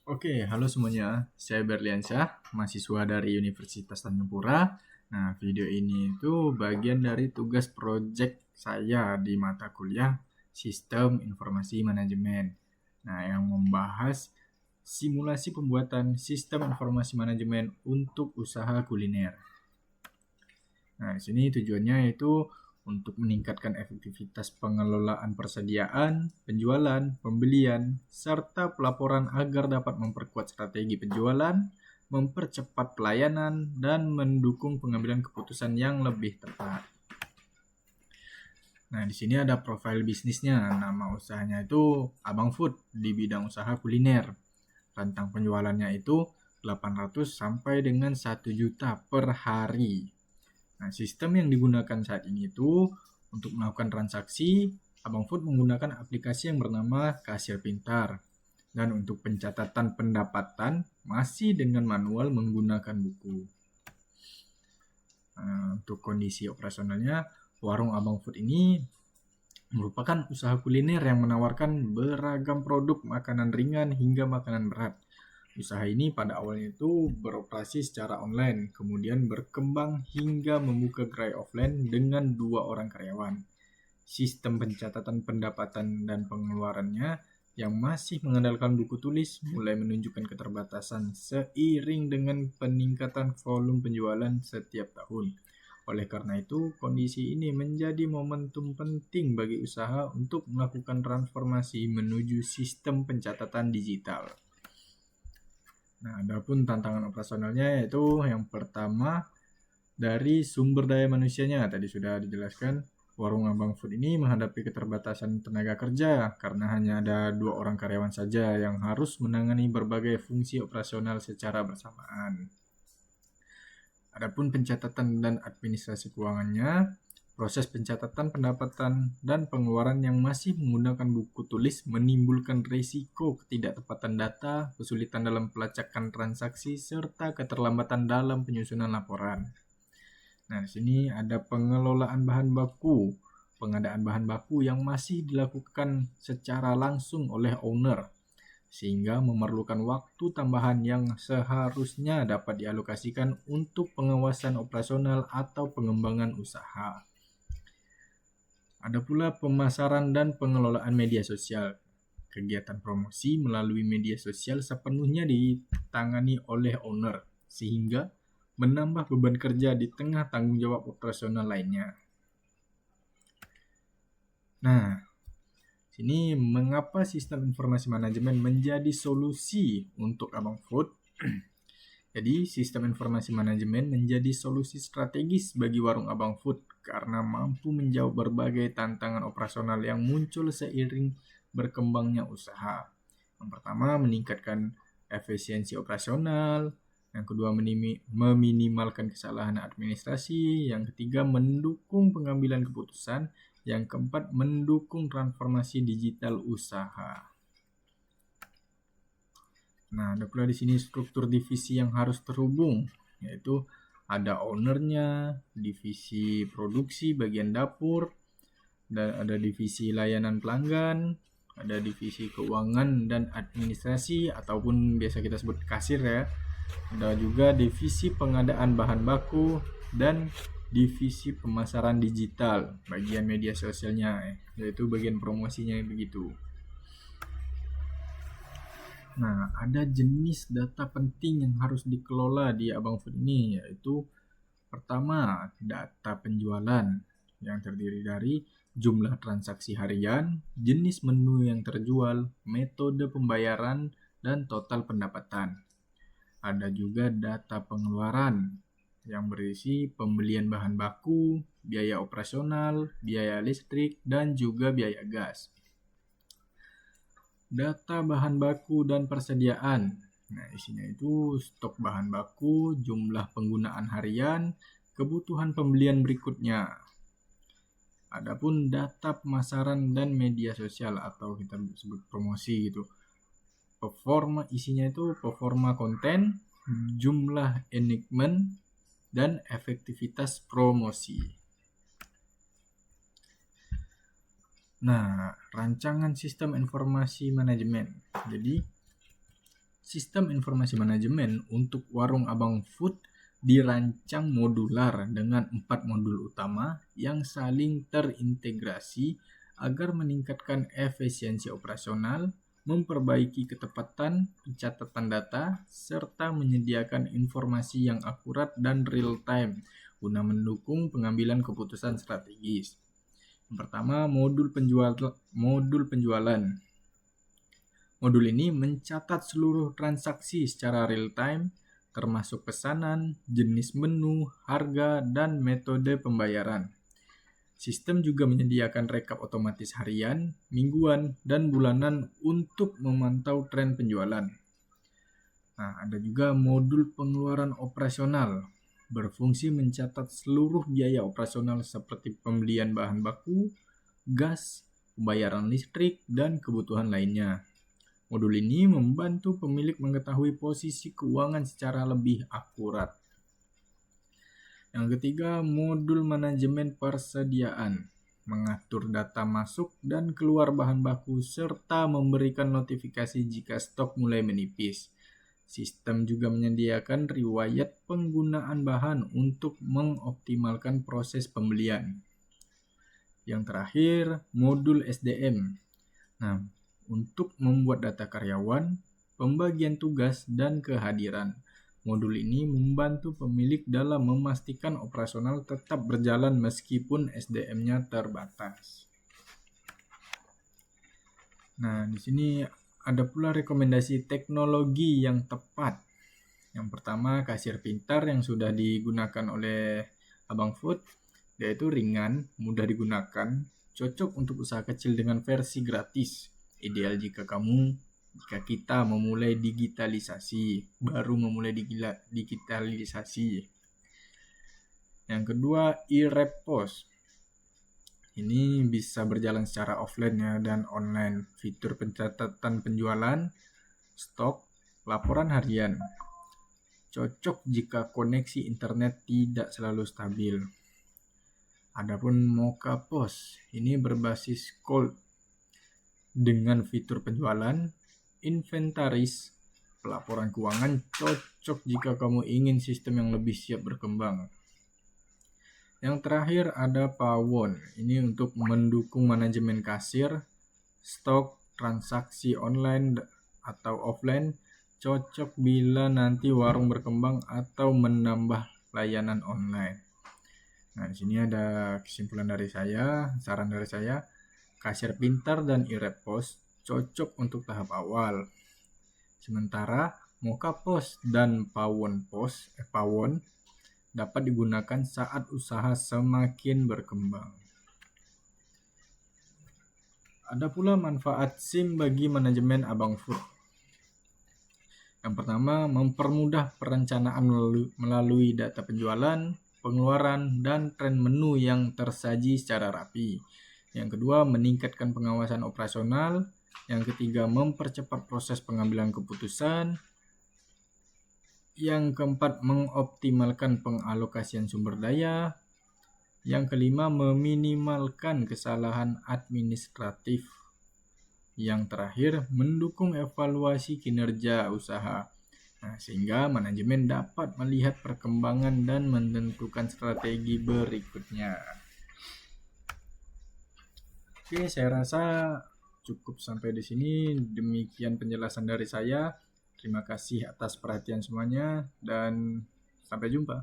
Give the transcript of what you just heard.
Oke, halo semuanya. Saya Berliansyah, mahasiswa dari Universitas Tanjung Pura. Nah, video ini itu bagian dari tugas proyek saya di mata kuliah Sistem Informasi Manajemen. Nah, yang membahas simulasi pembuatan sistem informasi manajemen untuk usaha kuliner. Nah, di sini tujuannya itu untuk meningkatkan efektivitas pengelolaan persediaan, penjualan, pembelian, serta pelaporan agar dapat memperkuat strategi penjualan, mempercepat pelayanan, dan mendukung pengambilan keputusan yang lebih tepat. Nah, di sini ada profil bisnisnya. Nama usahanya itu Abang Food di bidang usaha kuliner. Rentang penjualannya itu 800 sampai dengan 1 juta per hari. Nah, sistem yang digunakan saat ini itu untuk melakukan transaksi, Abang Food menggunakan aplikasi yang bernama Kasir Pintar. Dan untuk pencatatan pendapatan masih dengan manual menggunakan buku. Untuk kondisi operasionalnya, warung Abang Food ini merupakan usaha kuliner yang menawarkan beragam produk makanan ringan hingga makanan berat. Usaha ini pada awalnya itu beroperasi secara online, kemudian berkembang hingga membuka gerai offline dengan 2 orang karyawan. Sistem pencatatan pendapatan dan pengeluarannya yang masih mengandalkan buku tulis mulai menunjukkan keterbatasan seiring dengan peningkatan volume penjualan setiap tahun. Oleh karena itu, kondisi ini menjadi momentum penting bagi usaha untuk melakukan transformasi menuju sistem pencatatan digital. Nah, adapun tantangan operasionalnya yaitu yang pertama dari sumber daya manusianya. Tadi sudah dijelaskan, warung Abang Food ini menghadapi keterbatasan tenaga kerja karena hanya ada 2 orang karyawan saja yang harus menangani berbagai fungsi operasional secara bersamaan. Adapun pencatatan dan administrasi keuangannya, proses pencatatan pendapatan dan pengeluaran yang masih menggunakan buku tulis menimbulkan risiko ketidaktepatan data, kesulitan dalam pelacakan transaksi, serta keterlambatan dalam penyusunan laporan. Nah, di sini ada pengelolaan bahan baku, pengadaan bahan baku yang masih dilakukan secara langsung oleh owner, sehingga memerlukan waktu tambahan yang seharusnya dapat dialokasikan untuk pengawasan operasional atau pengembangan usaha. Ada pula pemasaran dan pengelolaan media sosial. Kegiatan promosi melalui media sosial sepenuhnya ditangani oleh owner, sehingga menambah beban kerja di tengah tanggung jawab operasional lainnya. Nah, sini mengapa sistem informasi manajemen menjadi solusi untuk Abang Food? Jadi, sistem informasi manajemen menjadi solusi strategis bagi warung Abang Food karena mampu menjawab berbagai tantangan operasional yang muncul seiring berkembangnya usaha. Yang pertama, meningkatkan efisiensi operasional. Yang kedua, meminimalkan kesalahan administrasi. Yang ketiga, mendukung pengambilan keputusan. Yang keempat, mendukung transformasi digital usaha. Nah, ada pula di sini struktur divisi yang harus terhubung, yaitu ada ownernya, divisi produksi bagian dapur, dan ada divisi layanan pelanggan, ada divisi keuangan dan administrasi ataupun biasa kita sebut kasir ya. Ada juga divisi pengadaan bahan baku dan divisi pemasaran digital, bagian media sosialnya, yaitu bagian promosinya begitu. Nah, ada jenis data penting yang harus dikelola di Abang Food ini, yaitu pertama, data penjualan yang terdiri dari jumlah transaksi harian, jenis menu yang terjual, metode pembayaran, dan total pendapatan. Ada juga data pengeluaran yang berisi pembelian bahan baku, biaya operasional, biaya listrik, dan juga biaya gas. Data bahan baku dan persediaan. Nah, isinya itu stok bahan baku, jumlah penggunaan harian, kebutuhan pembelian berikutnya. Adapun data pemasaran dan media sosial atau kita sebut promosi gitu. Isinya itu performa konten, jumlah engagement, dan efektivitas promosi. Nah, rancangan sistem informasi manajemen. Jadi, Sistem informasi manajemen untuk warung Abang Food dirancang modular dengan 4 modul utama yang saling terintegrasi agar meningkatkan efisiensi operasional, memperbaiki ketepatan pencatatan data, serta menyediakan informasi yang akurat dan real-time guna mendukung pengambilan keputusan strategis. Yang pertama, modul penjualan. Modul ini mencatat seluruh transaksi secara real-time, termasuk pesanan, jenis menu, harga, dan metode pembayaran. Sistem juga menyediakan rekap otomatis harian, mingguan, dan bulanan untuk memantau tren penjualan. Nah, ada juga modul pengeluaran operasional, berfungsi mencatat seluruh biaya operasional seperti pembelian bahan baku, gas, pembayaran listrik, dan kebutuhan lainnya. Modul ini membantu pemilik mengetahui posisi keuangan secara lebih akurat. Yang ketiga, modul manajemen persediaan, mengatur data masuk dan keluar bahan baku serta memberikan notifikasi jika stok mulai menipis. Sistem juga menyediakan riwayat penggunaan bahan untuk mengoptimalkan proses pembelian. Yang terakhir, modul SDM. Nah, untuk membuat data karyawan, pembagian tugas, dan kehadiran. Modul ini membantu pemilik dalam memastikan operasional tetap berjalan meskipun SDM-nya terbatas. Nah, di sini ada pula rekomendasi teknologi yang tepat. Yang pertama, kasir pintar yang sudah digunakan oleh Abang Food, yaitu ringan, mudah digunakan, cocok untuk usaha kecil dengan versi gratis. Ideal jika kita memulai baru memulai digitalisasi. Yang kedua, e-Repos. Ini bisa berjalan secara offline ya dan online. Fitur pencatatan penjualan, stok, laporan harian. Cocok jika koneksi internet tidak selalu stabil. Adapun Mokapos, ini berbasis cold dengan fitur penjualan, inventaris, pelaporan keuangan, cocok jika kamu ingin sistem yang lebih siap berkembang. Yang terakhir ada Pawon, ini untuk mendukung manajemen kasir, stok, transaksi online atau offline, cocok bila nanti warung berkembang atau menambah layanan online. Nah, di sini ada kesimpulan dari saya, saran dari saya. Kasir pintar dan e-Repos cocok untuk tahap awal. Sementara Mokapos dan Pawon dapat digunakan saat usaha semakin berkembang. Ada pula manfaat SIM bagi manajemen Abang Food. Yang pertama, mempermudah perencanaan melalui data penjualan, pengeluaran, dan tren menu yang tersaji secara rapi. Yang kedua, meningkatkan pengawasan operasional. Yang ketiga, mempercepat proses pengambilan keputusan. Yang keempat, mengoptimalkan pengalokasian sumber daya. Yang kelima, meminimalkan kesalahan administratif. Yang terakhir, mendukung evaluasi kinerja usaha. Nah, sehingga manajemen dapat melihat perkembangan dan menentukan strategi berikutnya. Oke, saya rasa cukup sampai di sini. Demikian penjelasan dari saya. Terima kasih atas perhatian semuanya dan sampai jumpa.